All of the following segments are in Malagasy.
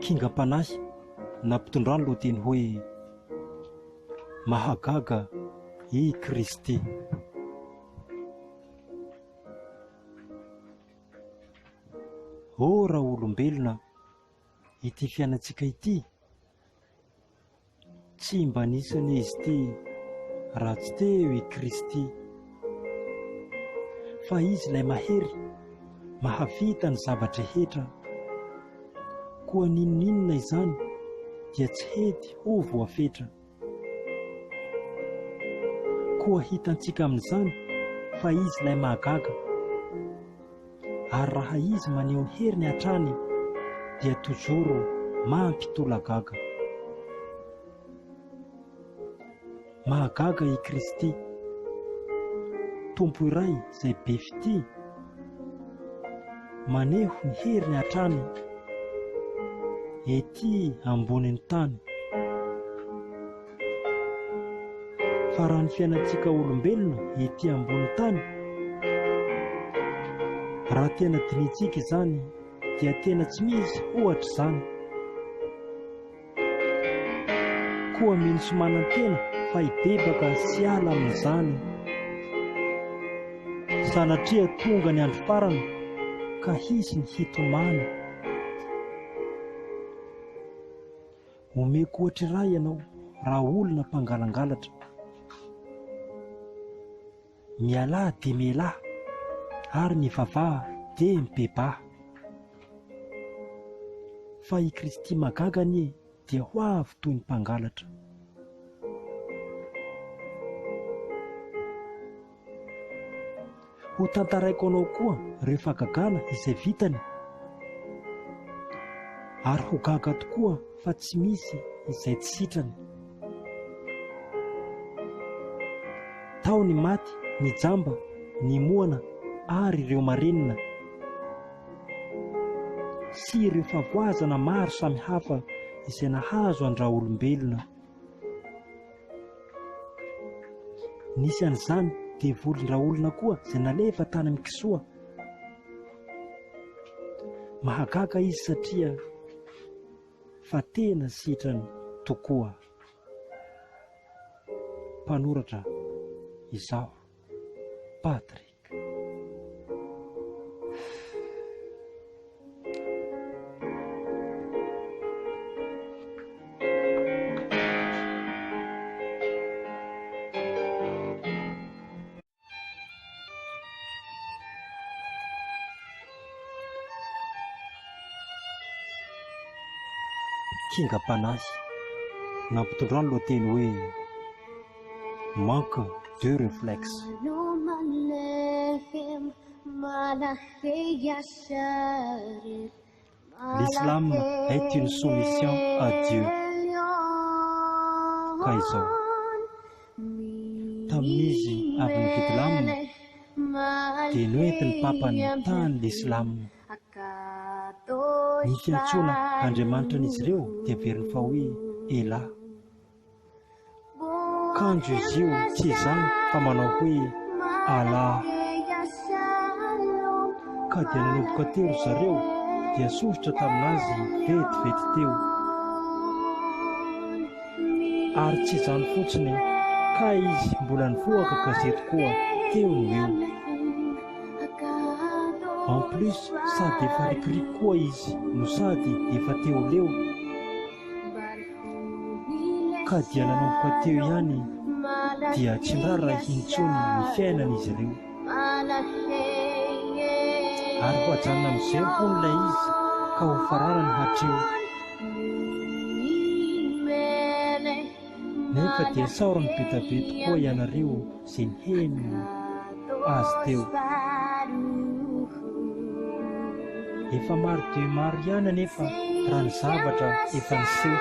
Kingam-panahy nampitondrany lohateny hoe mahagaga i Kristy. Raha olombelona ity fiainantsika ity, tsy mba nisany izy ity raha tsy teo i Kristy. Fa izy ilay mahery, mahavita ny zavatra rehetra, koa ninonina izany dia tsy hety ho voafetra. Koa hitantsika amin'izany fa izy ilay mahagaga, ary raha izy maneho ny heriny hatrany dia tojoro mampitolagaga. Mahagaga i Kristy, tompo iray izay be fity, maneho ny heriny hatrany ety ambonin'ny tany. Fa raha ny fiainantsika olombelona ety ambonin'ny tany, raha tena diniantsika izany dia tena tsy misy ohatra izany. Koa mino sy manan-tena fa hibebaka sy ala amin'izany, sanatria tonga ny andro farany ka hisy ny hitomany. Omeko ohatra iray ianao raha olona mpangalangalatra, mialahy dia mialahy ary mivavaha dia mibebaha. Fa i Kristy mahagaga anie dia ho avy toy ny mpangalatra. Ho tantaraiko anao koa rehefa gagana izay vitany, ary ho gaga tokoa fa tsy misy izay tsy sitrany. Tao ny maty, ny jamba, ny moana ary ireo marenina, sy ireo favoazana maro samihafa izay nahazo andra olombelona. Nisy an'izany dia volon-draolona koa izay nalefa tany amin'ny kisoa. Mahagaga izy satria fa tena sitrany tokoa. Mpanoratra izaho, Patrik. Kingam-panahy nampitondrany lohateny hoe manque de réflexe. L'islam est une soumission à Dieu. Ka izao tamin'izy avy nividy lamina dia noentiny papany tany l'islam. Ny fiantsoana Andriamanitra an'izy ireo dia veriny fa hoe Ela. Kanjo izy io tsy izany fa manao hoe Allah. Ka dia nanomboka teo zareo dia soritra taminazy vetivety teo. Ary tsy izany fotsiny, ka izy mbola nivoaka gazety koa teo no eo. En plus, sady efa rikiriky koa izy no sady efa teo leo. Ka dia nanomboka teo ihany dia tsy nirara intsony ny fiainan'izy ireo. Ary ho ajanona amin'izay hon'ilay izy ka ho fararany hatreo. Nefa dia saorany be dia be tokoa ianareo izay niheno azy teo. Efa maro dia maro ihany anefa raha ny zavatra efa niseho.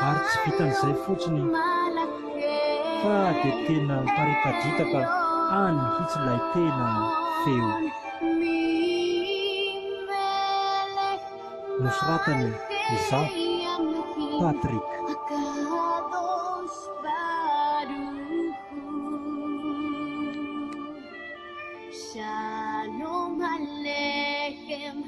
Ary tsy vitan'izay fotsiny fa dia tena miparitadritaka any mihitsy ilay tena feo. Nosoratany izaho, Patrik. Shalom Aleichem.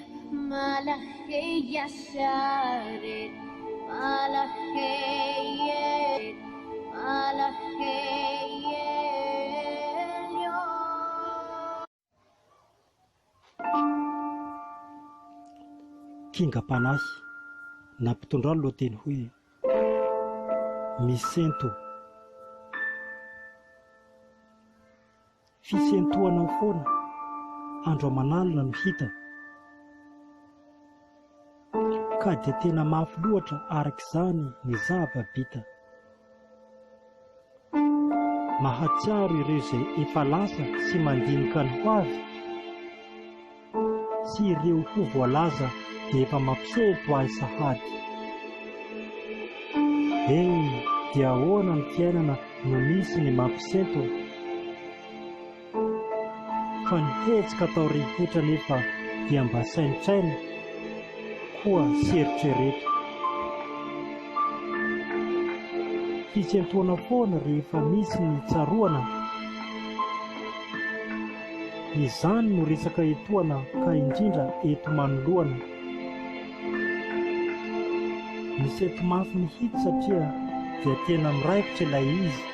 Kinga-panahy na mpitondra ny lohateny hoe misento. Fisentohanao foana andro aman'alina no hita, ka dia tena mafy loatra arak'izany ny zava-bita. Mahatsiaro ireo izay efa lasa sy mandinika ny ho avy, sy ireo ho voalaza dia efa mampisento ahy sahady. Dia ahoana ny fiainana no misy ny mampisento, fa ny hetsika atao rehetra nefa dia mba saintsaina koa serotrereto. Fisentoana foana rehefa misy ny tsaroana, izany no resaka etoana ka indrindra eto manoloana. Misento mafy mihitsy satria dia tena miraikitra ilay izy.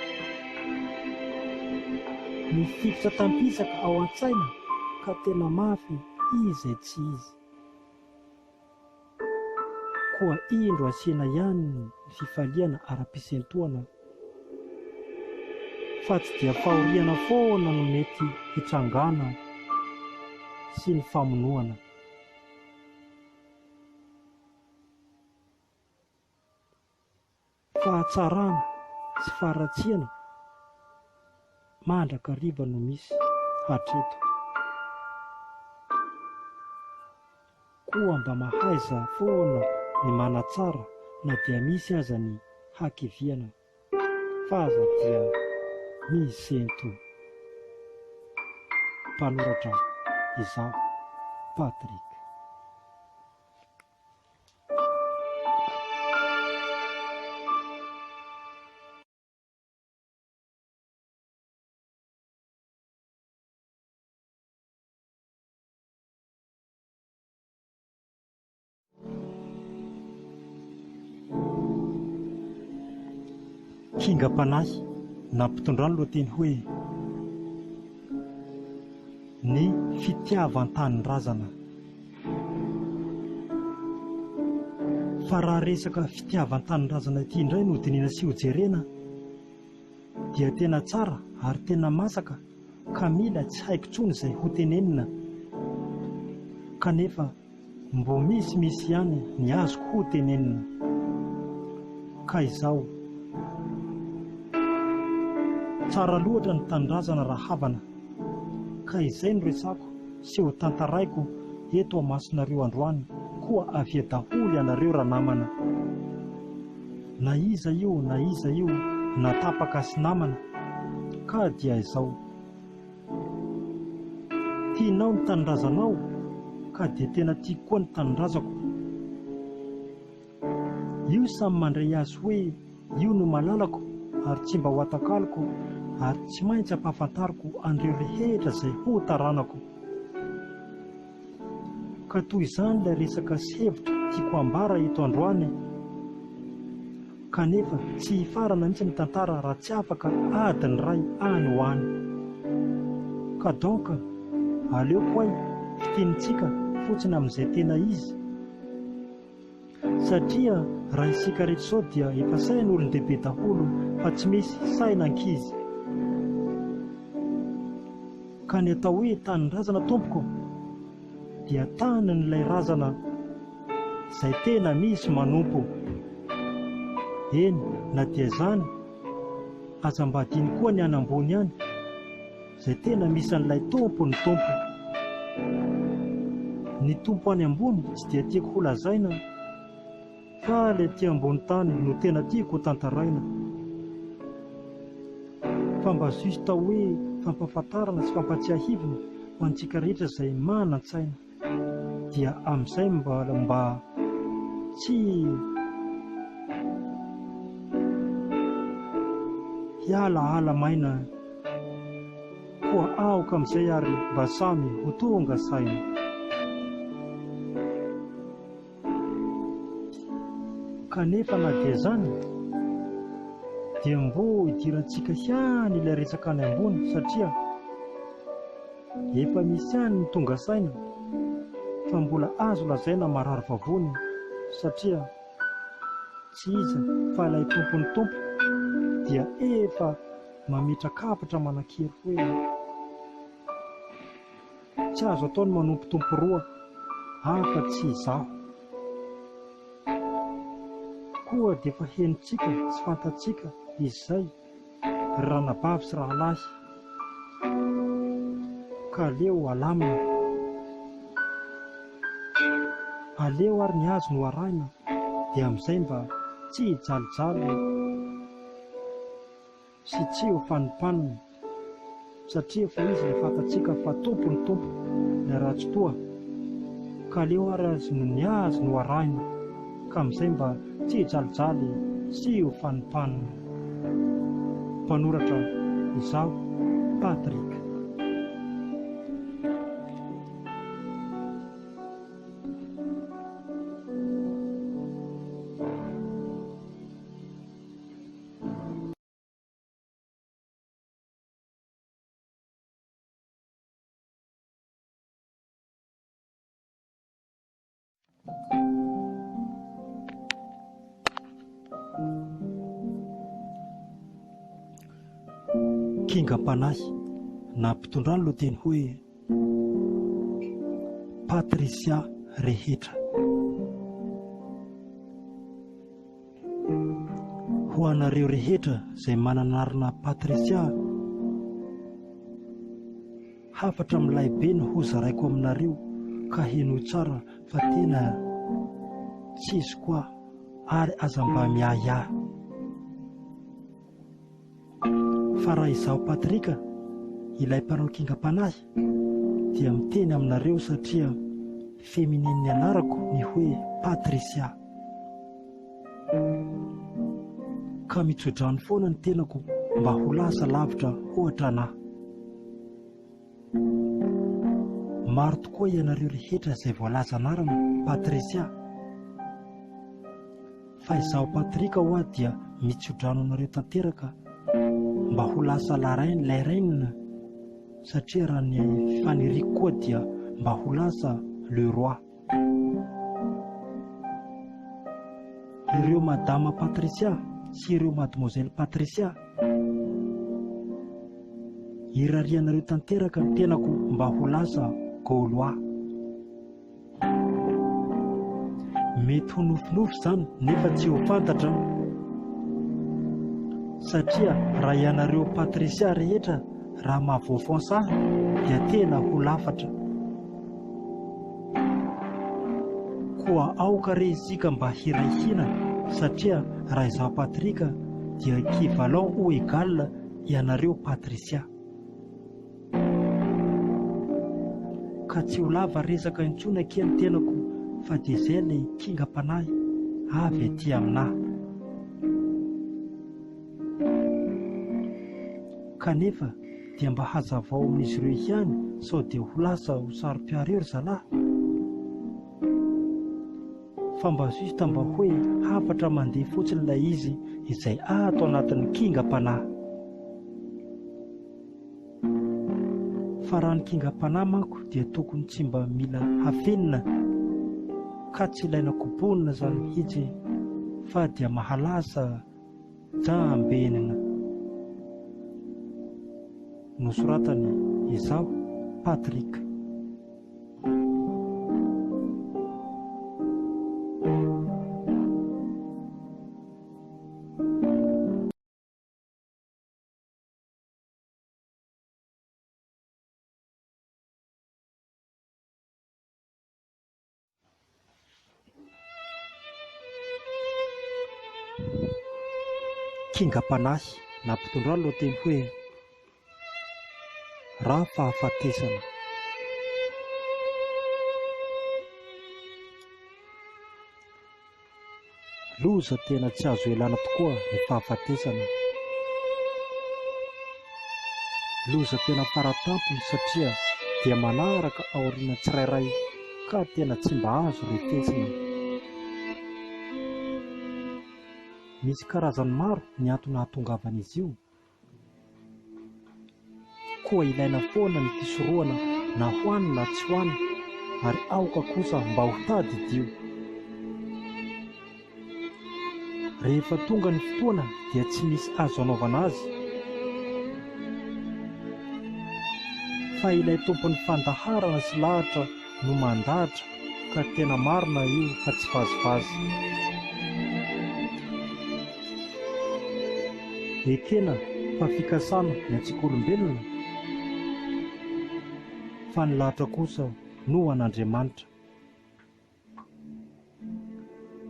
Mifikitra tampisaka ao an-tsaina ka tena mafy izay tsy izy. Koa indro asiana ihany ny fifaliana ara-pisentoana, fa tsy dia fahoriana foana no mety hitrangana sy ny famonoana. Fahatsarana sy faharatsiana mandrakariva no misy hatreto. Koa mba mahaiza foana ny manatsara na dia misy aza ny hakiviana, fa aza dia misento. Mpanoratra izaho, Patrick. Kinga-panahy na mpitondra ny lohateny hoe ny fitiavan-tanin-drazana. Fa raha resaka fitiavan-tanin-drazana ity indray no dinina sy hojerena, dia tena tsara ary tena masaka, ka mila tsy haiko tsony izay ho tenenina, kanefa mbo misy ihany ny azoko ho tenenina. Ka izao, tsara loatra ny tanin-drazana raha havana, ka izay no resako sy ho tantaraiko eto amasonareo androany, koa avia daholo ianareo raha namana. Na iza io natapaka sy namana, ka dia izao. Tianao ny tanin-drazanao, ka dia tena tiako koa ny tanin-drazako. Io samy mandray azy hoe io no malalako ary tsy mba ho atakaloko, ary tsy maintsy ampahafantariko an'ireo rehetra izay ho taranako. Ka toy izany ilay resaka sy hevitra tiako ambara eto androany, kanefa tsy hifarana mihitsy ny tantara raha tsy afaka adiny ray any ho any. Ka donc aleoko ahy fitenintsika fotsiny amin'izay tena izy, satria raha isika rehetra izao dia efa saina olon-dehibe daholo, fa tsy misy saina ankizy. Ka ny atao hoe tanin-drazana tompoko dia tanin'ilay razana izay tena misy manompo. Eny, na dia izany aza mba adiny koa ny any ambony ihany, izay tena misy an'ilay tompo ny tompo. Ny tompo any ambony tsy dia tiako ho lazaina, fa ilay ty ambony tany no tena tiako ho tantaraina. Fa mba justa hoe fampafantarana sy fampatsiahivana ho antsika rehetra izay manan-tsaina, dia amin'izay mba tsy hialahala maina, koa aoka amin'izay ary mba samy ho tonga saina. Kanefa na dia zany dia mbo hidirantsika hiany ilay resaka any ambony, satria efa misy ihany ny tonga saina fa mbola azo lazaina marary vavony, satria tsy iza fa ilay tompony tompo dia efa mametra-kafatra manan-kery hoe tsy azo ataony manompo tompo roa hafa tsy izaho. Koa dia efa henontsika tsy fantatsika izay ranabavy sy rahalahy, ka aleo alamina, aleo ary ny azo no arahina, dia amin'izay mba tsy hijalijaly sy tsy ho fanipanina, satria fa izy ilay fantatsika fa tompo ny tompo ilay ratsy toa, ka aleo ary azy no ny azo no arahina, ka amin'izay mba tsy hijalijaly sy ho fanipanina. Mpanoratra izaho, Patrika. Kingam-panahy na mpitondra ny lohateny hoe Patrisia rehetra. Ho anareo rehetra izay manana anarana Patrisia, hafatra milay be no hozaraiko aminareo, ka heno tsara fa tena tsy izy koa ary aza mba miahiahy. Fa raha izaho Patrika, ilay mpanao kingam-panahy, dia miteny aminareo satria feminin'ny anarako ny hoe Patrisia. Ka mitsodrano foana ny tenako mba ho lasa lavitra ohatra anahy. Maro tokoa ianareo rehetra izay voalaza anarana Patrisia, fa izaho Patrika ho aho dia mitsodrano anareo tanteraka mba ho lasa lay rainina, satria raha ny faniriko koa dia mba ho lasa le roi. Ireo madama Patrisia sy ireo mademoiselle Patrisia, irarianareo tanteraka ny tenako mba ho lasa Gaulois. Mety ho nofinofy izany nefa tsy ho fantatra, satria raha ianareo Patrisia rehetra raha mahavoafonsahy dia tena ho lafatra. Koa aoka re isika mba hiraihina, satria raha izaho Patrika dia équivalent ou égal ianareo Patrisia. Ka tsy ho lava resaka intsony ankeny tenako, fa dia izay ilay kingam-panahy avy etỳ aminahy. Kanefa dia mba hazavao amin'izy ireo ihany, sao dia ho lasa ho sarom-piary ry zalahy. Fa mba justa mba hoe hafatra mandeha fotsiny ilay izy izay ato anatin'ny kingam-panahy. Fa raha ny kingam-panahy manko dia tokony tsy mba mila hafenina, ka tsy ilaina koponina izany mihitsy, fa dia mahalasa jambenina. Nosoratany izaho Patrika. Kingam-panahy na mpitondra ny lohateny hoe Raha fahafatesana. Loza tena tsy azo elana tokoa ny fahafatesana. Loza tena faratampony satria dia manaraka aoriana tsirairay ka tena tsy mba azo refesina. misy karazany maro ny antony ahatongavana izy io. Koa ilaina foana ny fisorohana na hoanina na tsy hoanina, ary aoka kosa mba ho tady idio. Rehefa tonga ny fotoana dia tsy misy azo anaovana azy, fa ilay tompon'ny fandaharana sy lahatra no mandahatra, ka tena marina io fa tsy vazivazy. Ekena fa fikasana ny antsika-olombelona, fa ny lahatra kosa no an'Andriamanitra.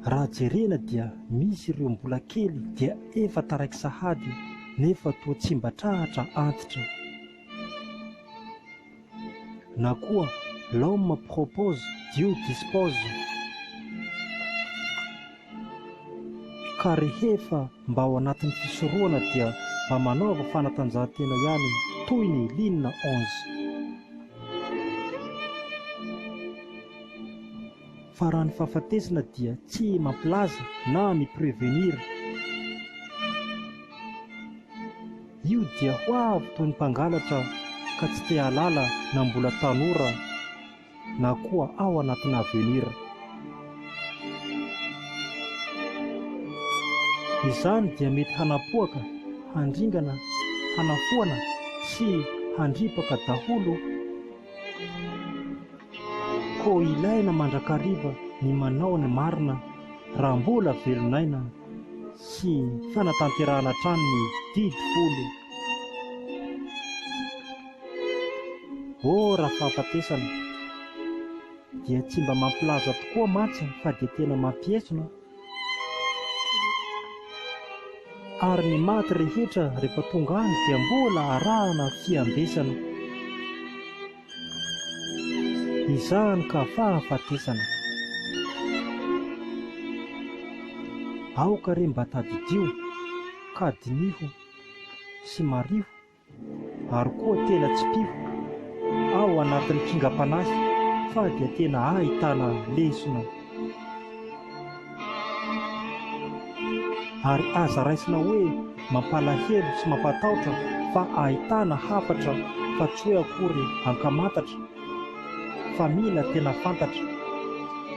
Raha jerena dia misy ireo mbola kely dia efa taraiky sahady nefa toa tsy mba trahatra antitra. Na koa l'homme propose, Dieu dispose. Ka rehefa mba ao anatin'ny fisorohana dia mba manaova fanatanjahantena ihany toy ny Ligne 11. Fa raha ny fahafatesana dia tsy mampilaza na miprevenir. Io dia ho avy toy ny mpangalatra ka tsy te halala na mbola tanora na koa ao anatin'ny avenir. Izany dia mety hanapoaka, handringana, hanafoana sy handripaka daholo. Ko ilaina mandrakariva ny manao ny marina raha mbola velonaina sy fanatanterahana hatrany ny didy folo. Raha fahafatesana dia tsy mba mampilaza tokoa mantsy fa dia tena mampiesona. Ary ny maty rehetra rehefa tonga any dia mbola arahana fiambesana. Izany ka fahafatesana. Aoka re mba tadidio, ka diniho sy mariho, ary koa tena tsy piho ao anatin'ny kingam-panahy, fa dia tena ahitana lesona. Ary aza raisina hoe mampalahelo sy mampatahotra fa ahitana hafatra fa tsy hoe akory ankamantatra, fa mila tena fantatra.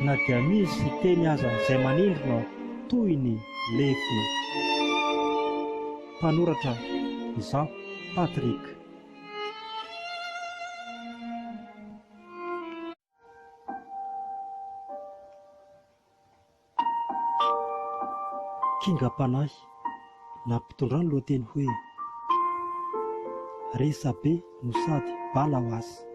Na dia misy teny aza izay manindrona toy ny lefina. Mpanoratra izaho, Patrick. Kingam-panahy na mpitondra ny lohateny hoe resabe no sady bala ho azy.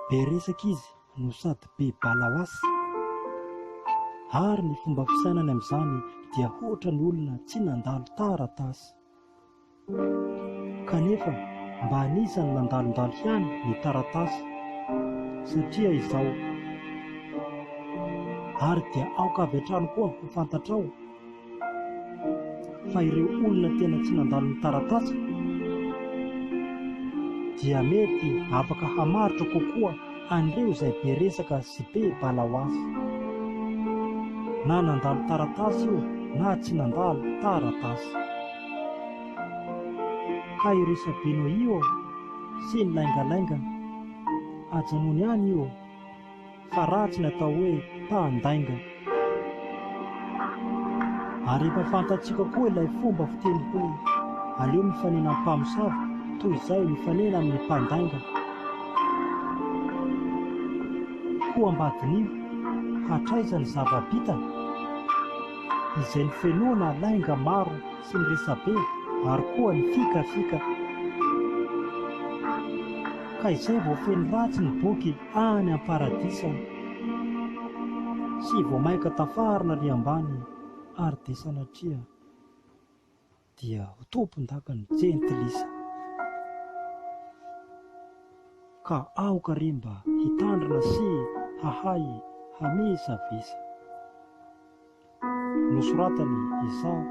Be resaka izy no sady be bala ho azy. Ary ny fomba fisainany amin'izany dia ohatra ny olona tsy nandalo taratasy, kanefa mba anisany nandalondalo ihany ny taratasy. Satria izao, ary dia aoka avy hatrany koa ho fantatrao fa ireo olona tena tsy nandalo ny taratasy dia mety afaka hamaritra kokoa an'ireo izay be resaka sy be bala ho azy. Na nandalo taratasy io na tsy nandalo taratasy. Ka iresabenao io sy ny laingalainga ajanony ihany io, fa ratsy ny atao hoe mpandainga. Ary efa fantatsika koa ilay fomba fiteny hoe aleo mifanena amin'ny mpamosavy toy izay mifanena amin'ny mpandainga. Koa ambadin'io hatraizany zava-bita izay ny fenoana lainga maro sy ny resabe ary koa ny fikafika. Ka izay voafeny ratsy ny boky any am-paradisa sy voamaika tafarina ry ambany, ary dia sanatria dia ho tompon-daka ny jentilisa. Ka aoka re mba hitandrina sy hahay hamesavesa. Nosoratany izaho,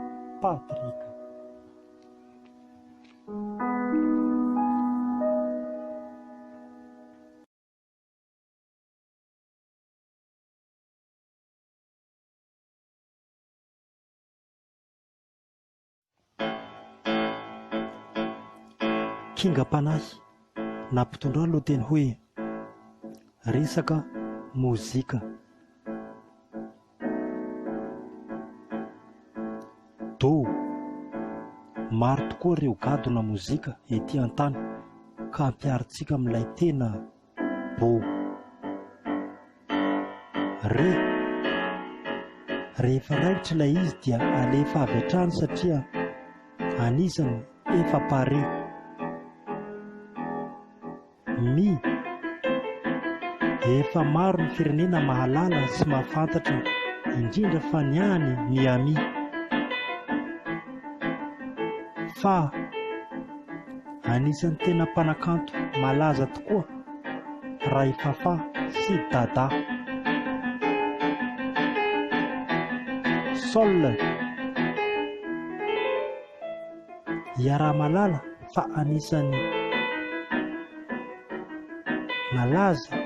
Patrick. Kingam-panahy nampitondra ny lohateny hoe resaka mozika. Do maro tokoa ireo gadona mozika ety an-tany ka ampiarintsika amin'ilay tena bo. Rehefa raikitra ilay izy dia alefa avy hatrany satria anisany efa pare. Efa maro ny firenena mahalala sy mahafantatra indrindra fa ny any Miami. Fa anisan'ny tena mpanakanto malaza tokoa Ray Fafa sy Dada. Sol iara-malala fa anisan'ny nalaza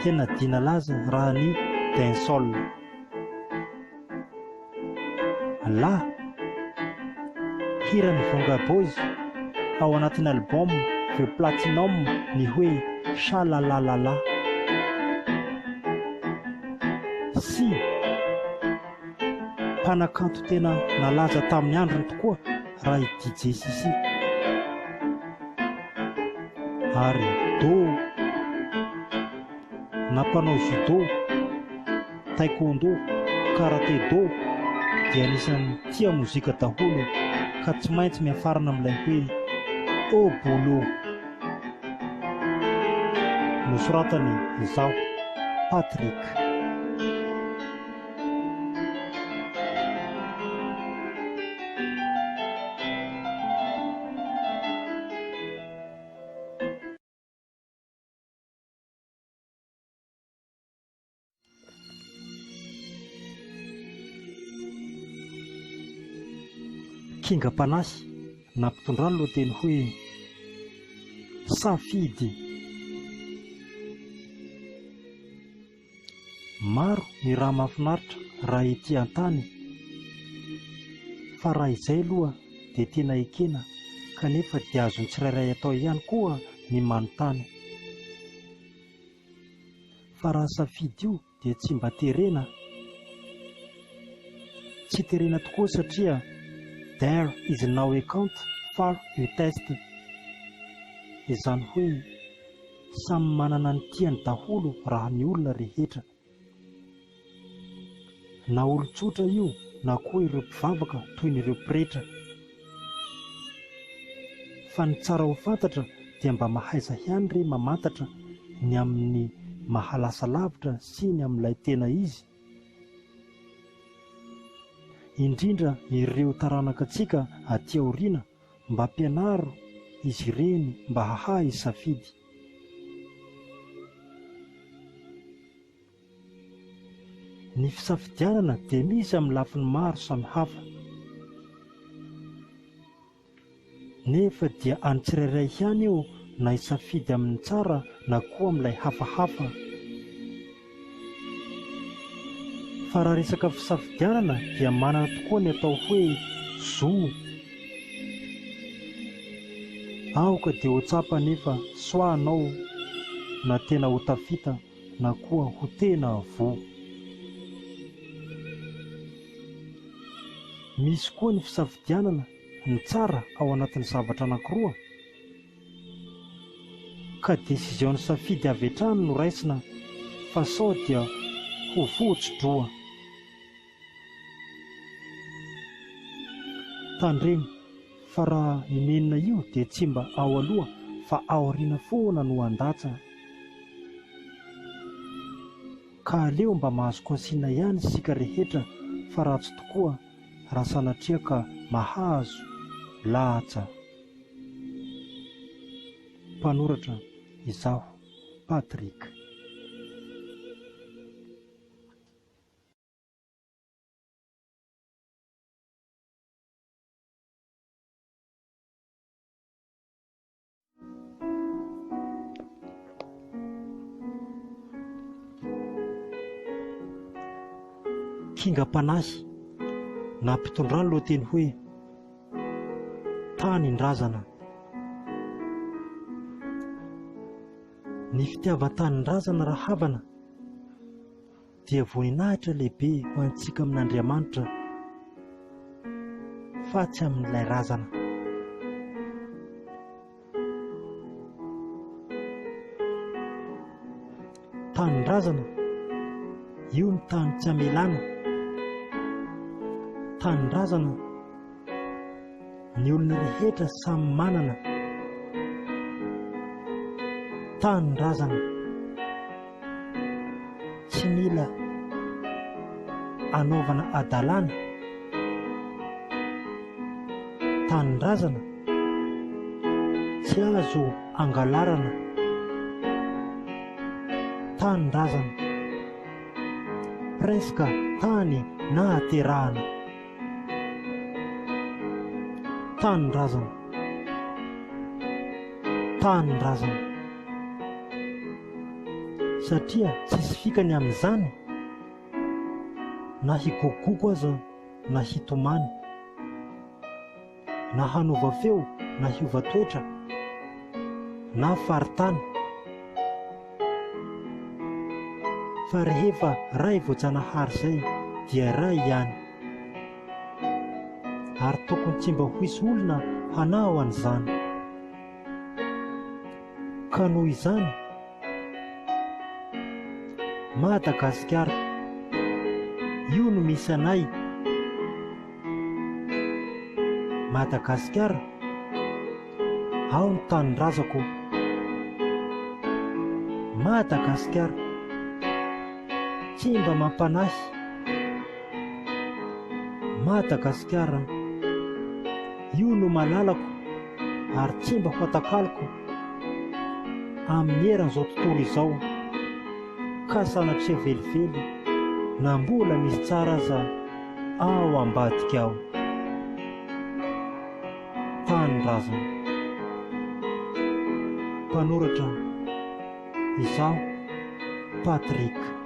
tena dina laza raha ny Dancehall. La hira ny Vonga Boys ao anatin'ny album The Platinum ny hoe Shalalalala. Sy mpanakanto tena nalaza tamin'ny andro tokoa raha DJ Sisi. Ary do nampanao judo, taekwondo, karate do dia anisan'ny tia mozika daholo ka tsy maintsy miafarana amin'ilay hoe au boulot. Nosoratany izaho Patrick. Kingam-panahy nampitondra ny lohateny hoe safidy. Maro ny raha mahafinaritra raha ety an-tany, fa raha izay aloha dia tena ekena kanefa dia azony tsirairay atao ihany koa ny manontany. Fa raha safidy io dia tsy mba terena. Tsy terena tokoa satria there is no account for a test. Izany hoe samy manana ny tiany daholo raha ny olona rehetra. Na olon-tsotra io na koa ireo mpivavaka toy n'ireo pretra. Fa ny tsara ho fantatra dia mba mahaiza ihany re mamantatra ny amin'ny mahalasa lavitra sy ny amin'ilay tena izy. Indrindra ireo taranaka-tsika aty aoriana mba ampianaro izy ireny mba hahay safidy. Ny fisafidianana dia misy amin'ny lafiny maro samihafa. Nefa dia any tsirairay ihany eo na hisafidy amin'ny tsara na koa amin'ilay hafahafa. Fa raha resaka fisafidianana dia manana tokoa ny atao hoe zo. Aoka dia ho tsapa nefa soanao na tena ho tafita na koa ho tena vo. Misy koa ny fisafidianana ny tsara ao anatin'ny zavatra anankiroa ka desizion safidy avy hatrany no raisina fa sao dia ho vohotso-droa. Tandreny fa raha imenina io dia tsy mba ao aloha fa ao aoriana foana no andatsa. Ka aleo mba mahazo koasiana ihany isika rehetra fa ratsy tokoa raha sanatria ka mahazo latsa. Mpanoratra izaho Patrick. Kingam-panahy nampitondra ny lohateny hoe tany ndrazana. Ny fitiavan-tanindrazana raha havana dia voninahitra lehibe ho antsika amin'Andriamanitra fa tsy amin'ilay razana. Tanindrazana io ny tany tsy hamelana. Tanindrazana ny olona rehetra samy manana. Tanindrazana tsy mila anaovana adalana. Tanindrazana tsy azo angalarana. Tanindrazana preska tany na haterahana. Tanindrazana, tanindrazana, satria tsisy fikany amin'izany na higogoko aza na hitomany, na hanova feo na hiova toetra na faritany, fa rehefa ray voajanahary izay dia ray ihany, ary tokony tsy mba ho hisy olona hanao an'izany. Ka noho izany Madagasikara, io no misy anay. Madagasikara, ao ny tanindrazako. Madagasikara, tsy mba mampanahy. Madagasikara, io no malalako ary tsy mba ho atakaloko amin'ny eran'izao tontolo izao, ka sanatria velively na mbola misy tsara aza ao ambadika ao. Tanindrazana. Mpanoratra izaho, Patrick.